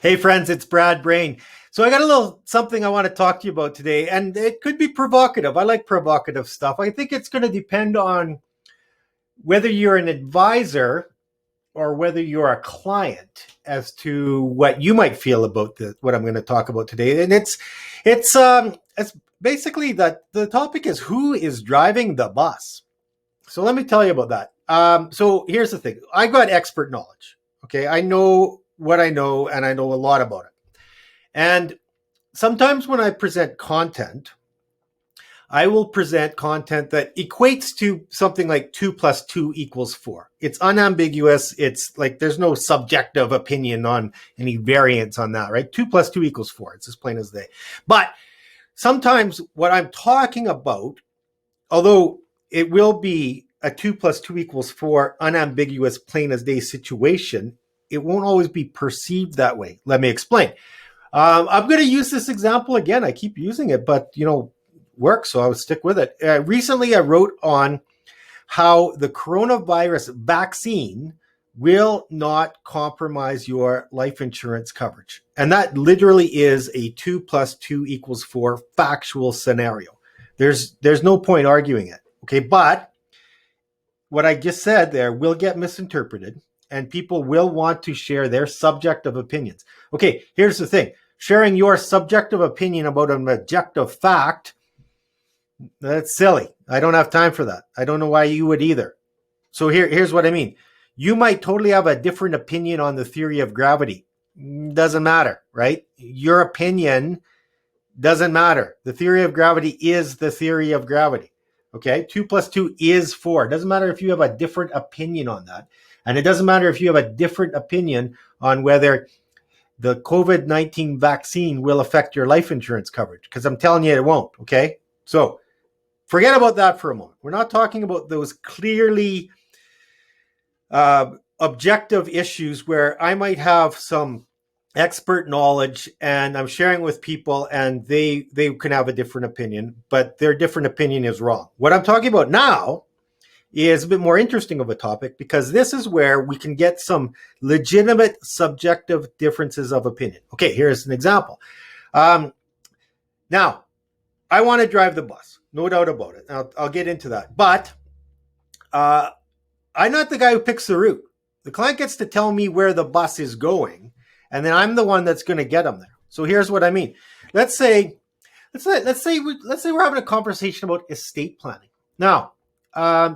Hey friends, it's Brad Brain. So I got a little something I want to talk to you about today, and it could be provocative. I like provocative stuff. I think it's going to depend on whether you're an advisor or whether you're a client as to what you might feel about what I'm going to talk about today. And it's basically that the topic is who is driving the bus. So let me tell you about that. So here's the thing. I've got expert knowledge. Okay. I know what I know and I know a lot about it. And sometimes when I present content, I will present content that equates to something like 2 plus 2 equals 4. It's unambiguous. It's like there's no subjective opinion on any variance on that, right? 2 plus 2 equals 4. It's as plain as day. But sometimes what I'm talking about, although it will be a 2 plus 2 equals 4 unambiguous plain as day situation, it won't always be perceived that way. Let me explain. I'm going to use this example again. I keep using it, but works, so I would stick with it. Recently, I wrote on how the coronavirus vaccine will not compromise your life insurance coverage. And that literally is a 2 plus 2 equals 4 factual scenario. There's no point arguing it. Okay, but what I just said there will get misinterpreted and people will want to share their subjective opinions. Okay, here's the thing. Sharing your subjective opinion about an objective fact, that's silly. I don't have time for that. I don't know why you would either. So here's what I mean. You might totally have a different opinion on the theory of gravity. Doesn't matter, right? Your opinion doesn't matter. The theory of gravity is the theory of gravity. Okay, 2 plus 2 is 4. It doesn't matter if you have a different opinion on that. And it doesn't matter if you have a different opinion on whether the COVID-19 vaccine will affect your life insurance coverage, because I'm telling you it won't, okay? So forget about that for a moment. We're not talking about those clearly objective issues where I might have some expert knowledge and I'm sharing with people and they can have a different opinion, but their different opinion is wrong. What I'm talking about now is a bit more interesting of a topic because this is where we can get some legitimate subjective differences of opinion. Okay, here's an example. Now, I want to drive the bus, no doubt about it. I'll get into that. But I'm not the guy who picks the route. The client gets to tell me where the bus is going, and then I'm the one that's going to get them there. So here's what I mean. Let's say we're having a conversation about estate planning. Now,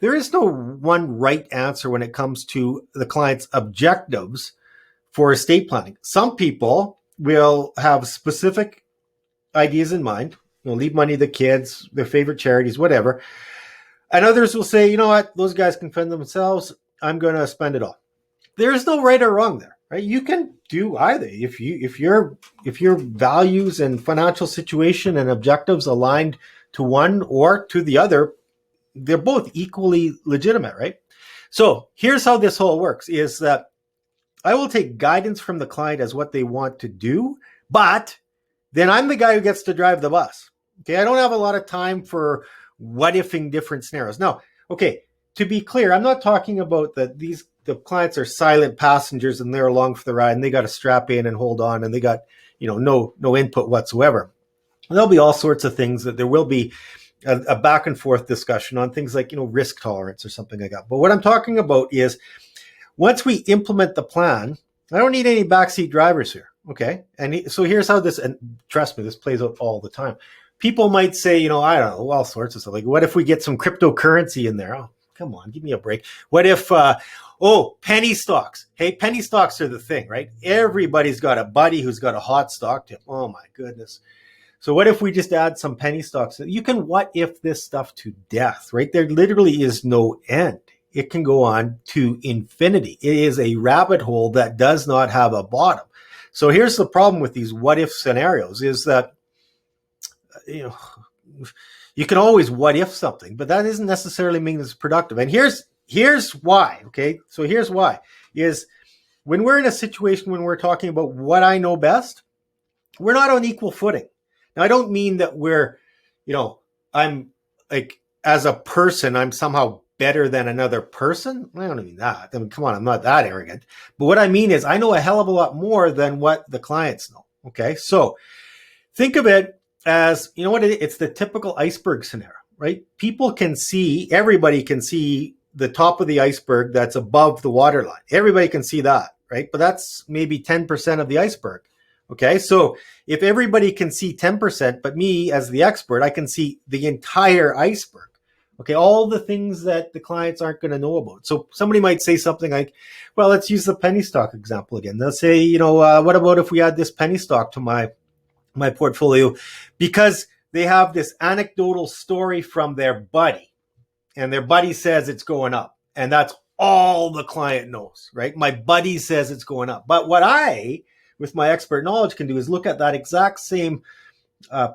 there is no one right answer when it comes to the client's objectives for estate planning. Some people will have specific ideas in mind. Leave money to the kids, their favorite charities, whatever. And others will say, you know what, those guys can fend themselves. I'm going to spend it all. There is no right or wrong there, right? You can do either. If your values and financial situation and objectives aligned to one or to the other, they're both equally legitimate, right? So here's how this whole works is that I will take guidance from the client as what they want to do, but then I'm the guy who gets to drive the bus. Okay, I don't have a lot of time for what-ifing different scenarios. Now, okay, to be clear, I'm not talking about that the clients are silent passengers and they're along for the ride and they got to strap in and hold on and they got, no input whatsoever. There'll be all sorts of things that there will be a back and forth discussion on things like, risk tolerance or something like that. But what I'm talking about is once we implement the plan, I don't need any backseat drivers here. Okay. And so here's how this, and trust me, this plays out all the time. People might say, I don't know, all sorts of stuff. Like, what if we get some cryptocurrency in there? Oh, come on, give me a break. What if, penny stocks. Hey, penny stocks are the thing, right? Everybody's got a buddy who's got a hot stock tip. Oh my goodness. So what if we just add some penny stocks? You can what if this stuff to death, right? There literally is no end. It can go on to infinity. It is a rabbit hole that does not have a bottom. So here's the problem with these what if scenarios is that, you can always what if something, but that doesn't necessarily mean it's productive. And here's why. Okay. So here's why is when we're in a situation when we're talking about what I know best, we're not on equal footing. Now, I don't mean that I'm like, as a person, I'm somehow better than another person. I don't mean that. I mean, come on, I'm not that arrogant. But what I mean is I know a hell of a lot more than what the clients know. Okay. So think of it as, you know what, it's the typical iceberg scenario, right? People can see, everybody can see the top of the iceberg that's above the waterline. Everybody can see that, right? But that's maybe 10% of the iceberg. Okay. So if everybody can see 10%, but me as the expert, I can see the entire iceberg. Okay. All the things that the clients aren't going to know about. So somebody might say something like, well, let's use the penny stock example again. They'll say, what about if we add this penny stock to my portfolio, because they have this anecdotal story from their buddy, and their buddy says it's going up, and that's all the client knows, right? My buddy says it's going up. But what I, with my expert knowledge, can do is look at that exact same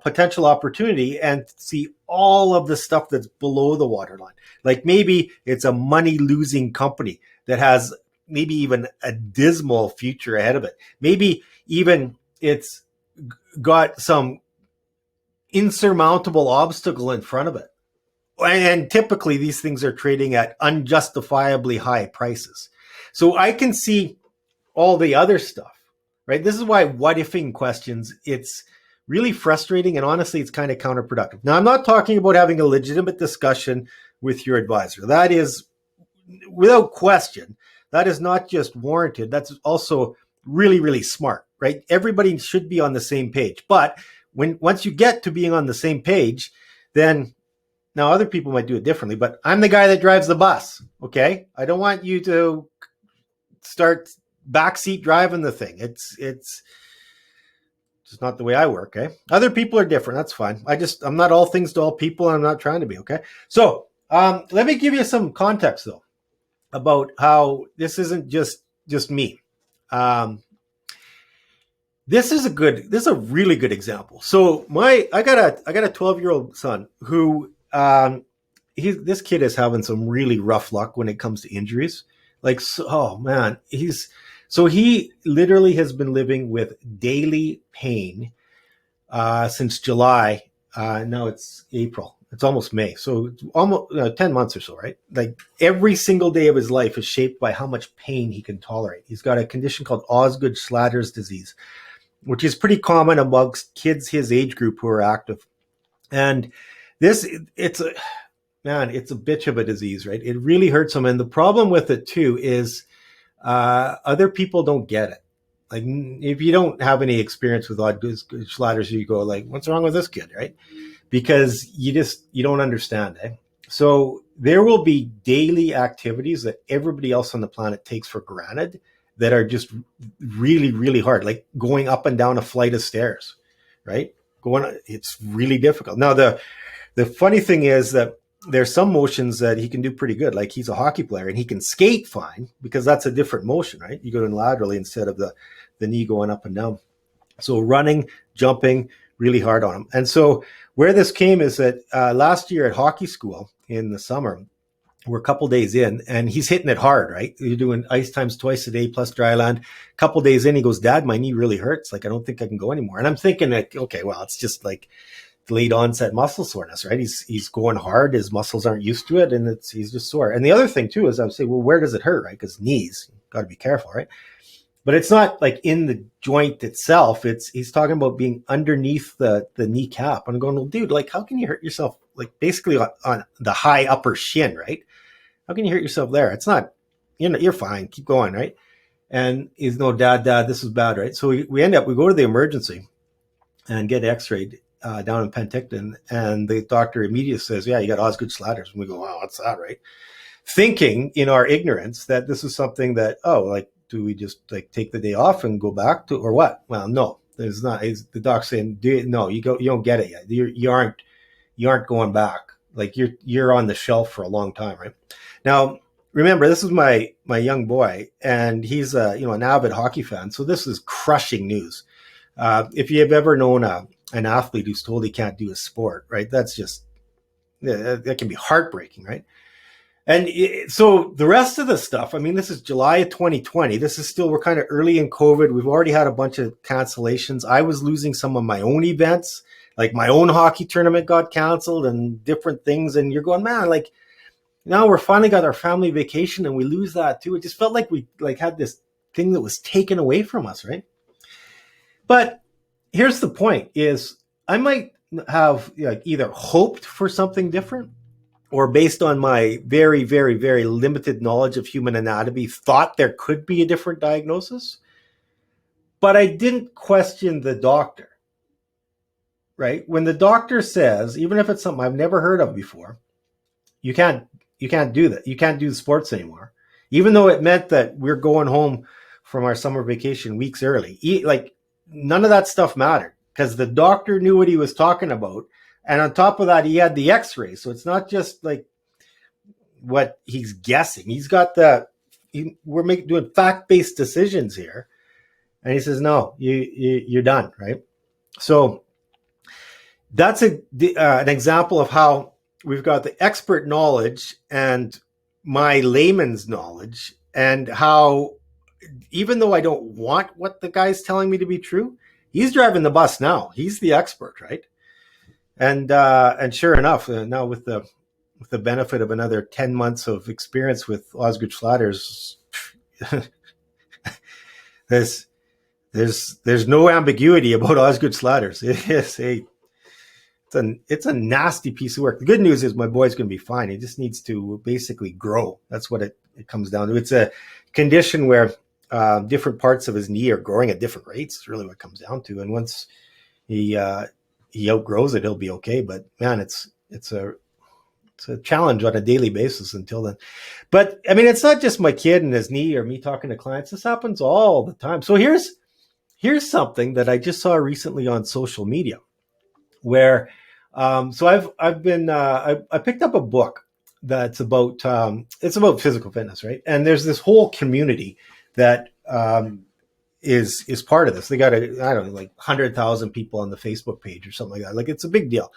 potential opportunity and see all of the stuff that's below the waterline. Like maybe it's a money losing company that has maybe even a dismal future ahead of it. Maybe even it's got some insurmountable obstacle in front of it. And typically these things are trading at unjustifiably high prices. So I can see all the other stuff, right? This is why what ifing questions, it's really frustrating, and honestly, it's kind of counterproductive. Now, I'm not talking about having a legitimate discussion with your advisor. That is, without question, that is not just warranted. That's also really, really smart, right? Everybody should be on the same page. But once you get to being on the same page, then now other people might do it differently, but I'm the guy that drives the bus, okay? I don't want you to start backseat driving the thing. It's just not the way I work, okay? Other people are different. That's fine. I'm not all things to all people, and I'm not trying to be, okay? So let me give you some context, though, about how this isn't just me. This is a really good example. So I got a 12-year-old son who this kid is having some really rough luck when it comes to injuries. Like, oh man, he literally has been living with daily pain since July. Now it's April. It's almost May. So it's almost 10 months or so, right? Like every single day of his life is shaped by how much pain he can tolerate. He's got a condition called Osgood-Schlatter's disease, which is pretty common amongst kids his age group who are active. And it's a bitch of a disease, right? It really hurts him. And the problem with it too is other people don't get it. Like if you don't have any experience with Osgood-Schlatter's, you go like, what's wrong with this kid, right? Because you don't understand, eh? So there will be daily activities that everybody else on the planet takes for granted that are just really, really hard, like going up and down a flight of stairs, right? It's really difficult. Now, the funny thing is that there's some motions that he can do pretty good. Like he's a hockey player and he can skate fine because that's a different motion, right? You go in laterally instead of the knee going up and down. So running, jumping, really hard on him. And so where this came is that last year at hockey school in the summer, we're a couple days in and he's hitting it hard, right? You're doing ice times twice a day plus dry land. A couple days in, he goes, Dad, my knee really hurts. Like, I don't think I can go anymore. And I'm thinking like, okay, well, it's just like late onset muscle soreness, right? He's going hard. His muscles aren't used to it. And he's just sore. And the other thing too, is I would say, well, where does it hurt? Right? Because knees, got to be careful, right? But it's not like in the joint itself. He's talking about being underneath the kneecap. I'm going, well, dude, like, how can you hurt yourself? Like basically on the high upper shin, right? How can you hurt yourself there? It's not, you're fine. Keep going, right? And he's no, Dad, this is bad, right? So we go to the emergency and get x-rayed down in Penticton. And the doctor immediately says, yeah, you got Osgood-Schlatter's. And we go, wow, what's that, right? Thinking in our ignorance that this is something that, do we just like take the day off and go back to, or what? Well, no, there's not. The doc's saying, no, you don't get it yet. You aren't going back. Like you're on the shelf for a long time, right? Now, remember, this is my young boy, and he's an avid hockey fan. So this is crushing news. If you have ever known an athlete who's told he can't do a sport, right? That's just that can be heartbreaking, right? And so the rest of the stuff, I mean, this is July of 2020. We're kind of early in COVID. We've already had a bunch of cancellations. I was losing some of my own events, like my own hockey tournament got canceled and different things. And you're going, man, like Now we're finally got our family vacation and we lose that too. It just felt like we like had this thing that was taken away from us, right? But here's the point is I might have like either hoped for something different or based on my very, very, very limited knowledge of human anatomy, thought there could be a different diagnosis. But I didn't question the doctor, right? When the doctor says, even if it's something I've never heard of before, you can't do that. You can't do the sports anymore, even though it meant that we're going home from our summer vacation weeks early. Like none of that stuff mattered because the doctor knew what he was talking about, and on top of that, he had the X-ray. So it's not just like what he's guessing. He's got we're doing fact-based decisions here, and he says, "No, you're done." Right? So that's an example of how we've got the expert knowledge and my layman's knowledge, and how even though I don't want what the guy's telling me to be true, he's driving the bus now. He's the expert, right? And sure enough, now with the benefit of another 10 months of experience with Osgood Schlatters, there's no ambiguity about Osgood Schlatters. It's a nasty piece of work. The good news is my boy's going to be fine. He just needs to basically grow. That's what it comes down to. It's a condition where different parts of his knee are growing at different rates. It's really what it comes down to. And once he outgrows it, he'll be okay. But man, it's a challenge on a daily basis until then. But I mean, it's not just my kid and his knee or me talking to clients. This happens all the time. So here's something that I just saw recently on social media, where so I've been I picked up a book that's about it's about physical fitness, right? And there's this whole community that is part of this. They got I don't know, like 100,000 people on the Facebook page or something like that. Like it's a big deal.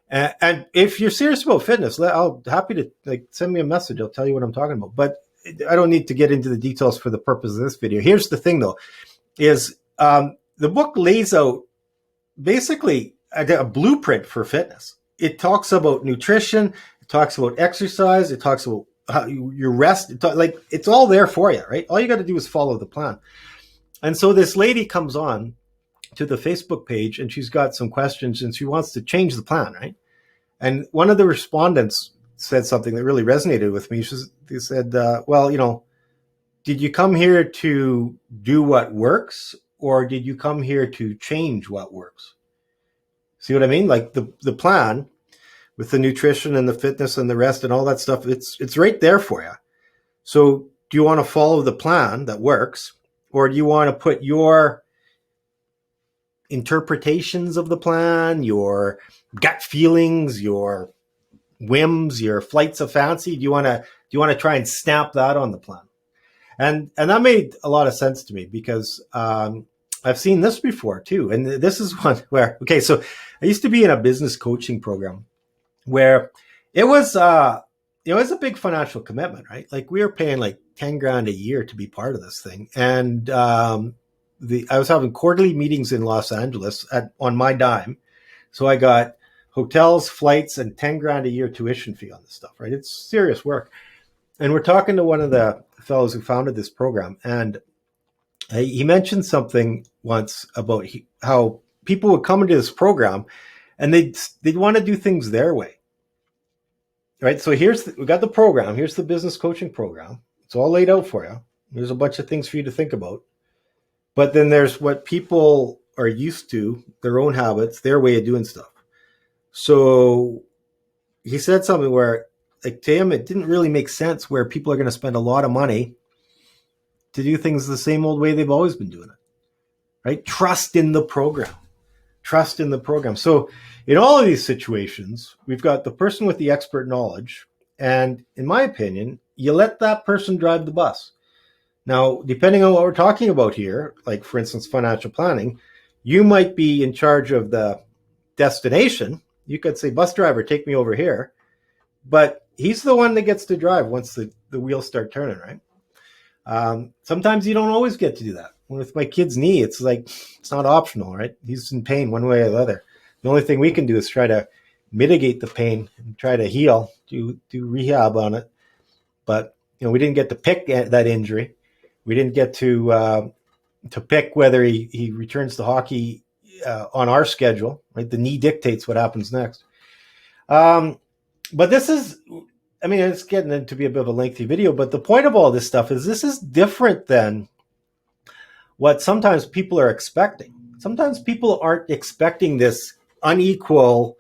And if you're serious about fitness, I'll happy to like send me a message. I'll tell you what I'm talking about. But I don't need to get into the details for the purpose of this video. Here's the thing, though, is the book lays out basically a blueprint for fitness. It talks about nutrition. It talks about exercise. It talks about how your rest. It's all there for you, right? All you got to do is follow the plan. And so this lady comes on to the Facebook page and she's got some questions and she wants to change the plan, right? And one of the respondents said something that really resonated with me. They said, well, did you come here to do what works, or did you come here to change what works? See what I mean? Like the plan with the nutrition and the fitness and the rest and all that stuff, it's right there for you. So do you want to follow the plan that works, or do you want to put your interpretations of the plan, your gut feelings, your whims, your flights of fancy? Do you want to try and stamp that on the plan? And that made a lot of sense to me because I've seen this before too. And this is one where, okay, so I used to be in a business coaching program where it was, it was a big financial commitment, right? Like we were paying like 10 grand a year to be part of this thing. And I was having quarterly meetings in Los Angeles on my dime. So I got hotels, flights, and 10 grand a year tuition fee on this stuff, right? It's serious work. And we're talking to one of the fellows who founded this program. And he mentioned something once about how people would come into this program and they'd want to do things their way, right? So we got the program. Here's the business coaching program. It's all laid out for you. There's a bunch of things for you to think about. But then there's what people are used to, their own habits, their way of doing stuff. So he said something where, like, to him, it didn't really make sense where people are going to spend a lot of money to do things the same old way they've always been doing it, right? Trust in the program. Trust in the program. So in all of these situations, we've got the person with the expert knowledge. And in my opinion, you let that person drive the bus. Now, depending on what we're talking about here, like, for instance, financial planning, you might be in charge of the destination. You could say, bus driver, take me over here. But he's the one that gets to drive once the wheels start turning, right? Sometimes you don't always get to do that. With my kid's knee, it's like, it's not optional, right? He's in pain one way or the other. The only thing we can do is try to mitigate the pain and try to heal do rehab on it. But we didn't get to pick that injury. We didn't get to pick whether he returns to hockey on our schedule. Right, the knee dictates what happens next. But this is, I mean, it's getting to be a bit of a lengthy video. But the point of all this stuff is this is different than what sometimes people are expecting. Sometimes people aren't expecting this unequal,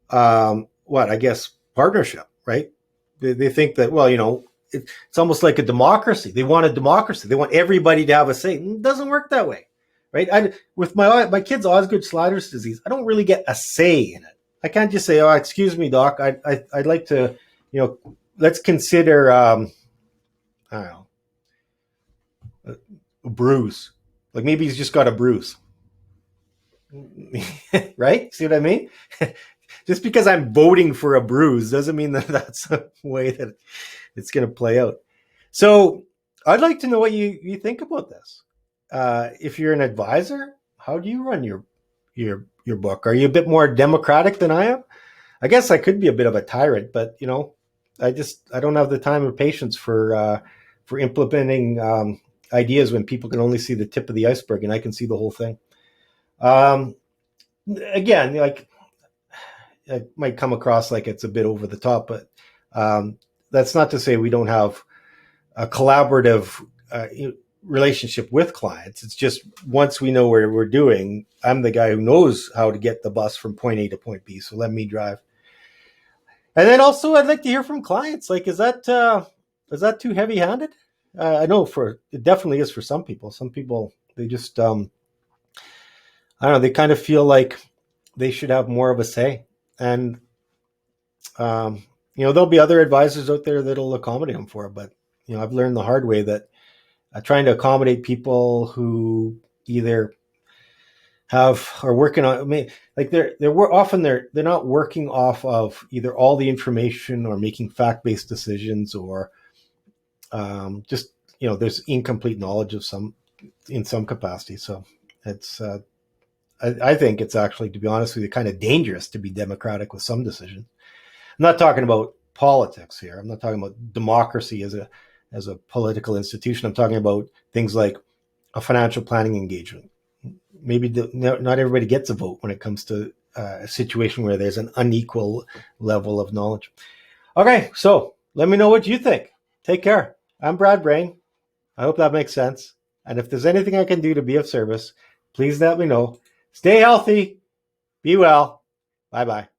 partnership, right? They think that, well, it's almost like a democracy. They want a democracy. They want everybody to have a say. It doesn't work that way, right? With my kid's Osgood-Schleider's disease, I don't really get a say in it. I can't just say, "Oh, excuse me, doc. I'd like to, let's consider, I don't know, a bruise. Like maybe he's just got a bruise." Right? See what I mean? Just because I'm voting for a bruise doesn't mean that that's a way that it's going to play out. So I'd like to know what you think about this. If you're an advisor, how do you run your book? Are you a bit more democratic than I am? I guess I could be a bit of a tyrant, but I don't have the time or patience for implementing ideas when people can only see the tip of the iceberg and I can see the whole thing. Again, like it might come across like it's a bit over the top, but that's not to say we don't have a collaborative relationship with clients. It's just once we know where we're doing, I'm the guy who knows how to get the bus from point A to point B. So let me drive. And then also I'd like to hear from clients. Like, is that too heavy handed? I know it definitely is for some people. Some people, they just, I don't know, they kind of feel like they should have more of a say. And, there'll be other advisors out there that'll accommodate them for it. But, I've learned the hard way that trying to accommodate people who either are working on, I mean, like they're not working off of either all the information or making fact-based decisions or just, there's incomplete knowledge of in some capacity. So it's, I think it's actually, to be honest with you, kind of dangerous to be democratic with some decisions. I'm not talking about politics here. I'm not talking about democracy as a political institution. I'm talking about things like a financial planning engagement. Maybe not everybody gets a vote when it comes to a situation where there's an unequal level of knowledge. Okay, so let me know what you think. Take care. I'm Brad Brain. I hope that makes sense. And if there's anything I can do to be of service, please let me know. Stay healthy. Be well. Bye-bye.